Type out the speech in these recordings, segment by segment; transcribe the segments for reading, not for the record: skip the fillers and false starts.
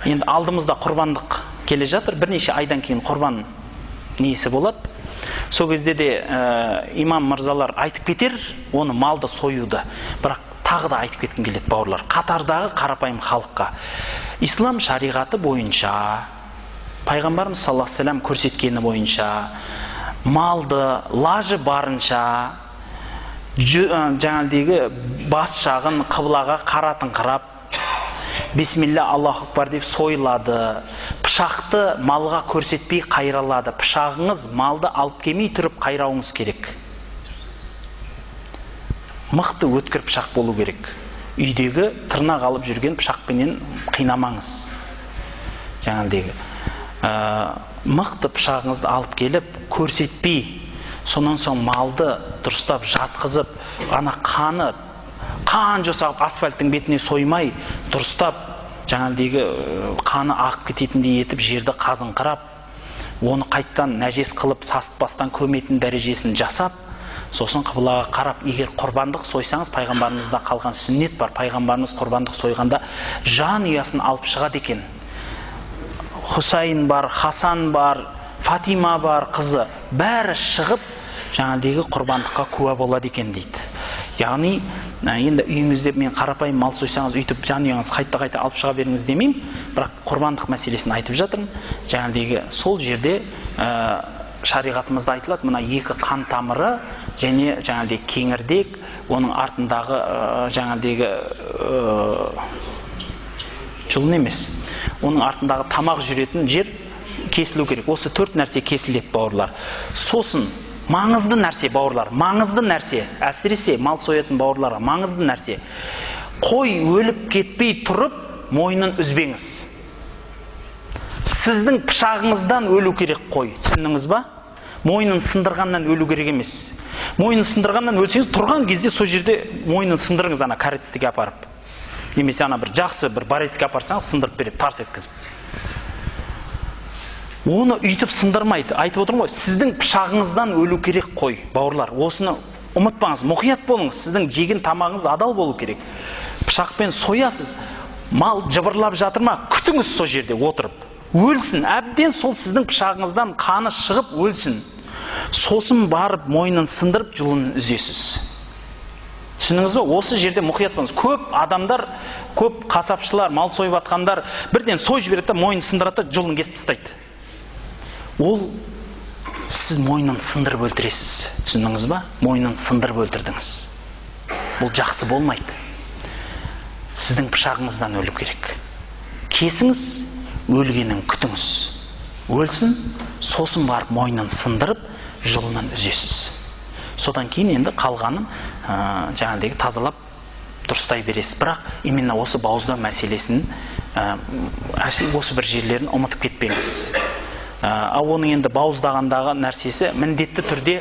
Енді алдымызда құрбандық келе жатыр, бірнеше айдан кейін құрбан несі болады. Сол кезде де имам мырзалар айтып кетер, оны малды союды. Бірақ тағы да айтып кеткім келеді, бауырлар. Қатардағы қарапайым халыққа. Ислам шариғаты бойынша, пайғамбарымыз саллаллаху алейхи ва саллям көрсеткені бойынша, малды лажы барынша жаңағыдегі бас жағын қыблаға қаратыңқырап, бисмилля Аллаху акбар деп сойылады. Пышақты малға көрсетпей қайралады. Пышағыңыз малды алып келмей тұрып қайрауыңыз керек. Мықты өткір пышақ болу керек. Үйдегі тырнақ алып жүрген пышақпенен қинамаңыз. Жаңағыдегі мықты пышағыңызды алып келіп көрсетпей, сонан соң малды дұрыстап жатқызып, ана қан жосағып асфальттың бетіне соймай, дұрыстап жаңағыдегі қаны ағып кететіндей етіп жерді қазыңқырап, оны қайттан нәжес қылып сасытпастан көметін дәрежесін жасап, сосын қыблаға қарап, егер құрбандық сойсаңыз, пайғамбарымызда қалған сүннет бар. Пайғамбарымыз құрбандық сойғанда жан ұясын алып шығады екен. Хусайын бар, Хасан бар, Фатима бар, қызы, бәрі шығып жаңағыдегі құрбандыққа куә болады екен дейді. Яғни, енді үйіңізде мен қарапайым мал сойсаңыз, үйтіп жанұяңыз қайта-қайта алып шыға беріңіз демеймін, бірақ құрбандық мәселесін айтып жатырмын. Жаңағыдегі сол жерде шариғатымызда айтылады, мына екі қан тамыры және жаңағыдегі кеңірдек, оның артындағы жаңағыдегі жұлын емес, оның артындағы тамақ жүретін жер кесілу керек. Осы 4 нәрсе кесіледі, бауырлар. Сосын маңызды нәрсе, бауырлар, маңызды нәрсе, әсіресе мал соятын бауырларға маңызды нәрсе. Қой өліп кетпей тұрып, мойнын үзбеңіз. Сіздің пышағыңыздан өлу керек қой, түсіндіңіз ба? Мойнын сындырғаннан өлу керек емес. Мойнын сындырғаннан өлсеңіз, тұрған кезде сол жерде мойнын сындырыңыз, ана каретстіге апарып. Немесе ана бір жақсы бір баретске апарсаңыз, сындырып береді, тарс еткізіп. Оны үйтіп сындырмайды. Айтып отырмын ғой, сіздің пышағыңыздан өлу керек қой, бауырлар. Осыны ұмытпаңыз, мұқият болыңыз. Сіздің жеген тамағыңыз адал болу керек. Пышақпен соясыз, мал жыбырлап жатыр ма, күтіңіз сол жерде отырып. Өлсін, әбден сол сіздің пышағыңыздан қаны шығып өлсін. Сосын барып мойнын сындырып жұлын үзесіз. Түсініңіз бе? Осы жерде мұқият болыңыз. Көп адамдар, көп қасапшылар, мал сойып атқандар бірден сой жібереді, мойнын сындырады, жұлын кесіп тастайды. Ол сіз мойнын сындырып өлтіресіз. Түсіндіңіз ба? Мойнын сындырып өлтірдіңіз. Бұл жақсы болмайды. Сіздің пышағыңыздан өлу керек. Кесіңіз, өлгенін күтіңіз. Өлсін, сосын барып мойнын сындырып, жұлынан үзесіз. Содан кейін енді қалғанын жаңағыдегі тазалап дұрыстай бересіз. Бірақ именно осы бауыздау мәселесін, осы бір жерлерін ұмытып кетпеңіз. Ал оның енді бауыздағандағы нәрсесі міндетті түрде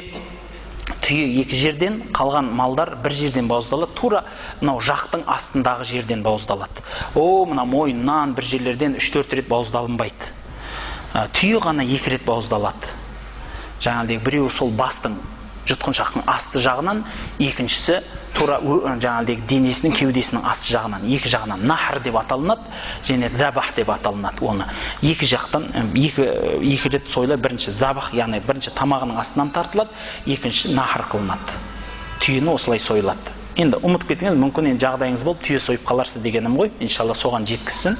түйе екі жерден, қалған малдар бір жерден бауыздалады. Тура мынау жақтың астындағы жерден бауыздалады. Мына мойыннан бір жерлерден 3-4 рет бауыздалынбайды. Түйе ғана 2 рет бауыздалады. Жаңағыдегі біреуі сол бастың жұтқыншақтың асты жағынан, екіншісі тура жаңағыдегі денесінің кеудесінің асты жағынан, екі жағынан нахр деп аталынады, және забах деп аталынады. Оны екі жақтан екі рет сойла, бірінші забах, яғни бірінші тамағының астынан тартылады, екіншісі нахр қылынады. Түйені осылай сойылады. Енді ұмытып кетіңіз, мүмкін жағдайыңыз болып түйе сойып қаларсыз дегенім ғой. Иншалла соған жеткізсін.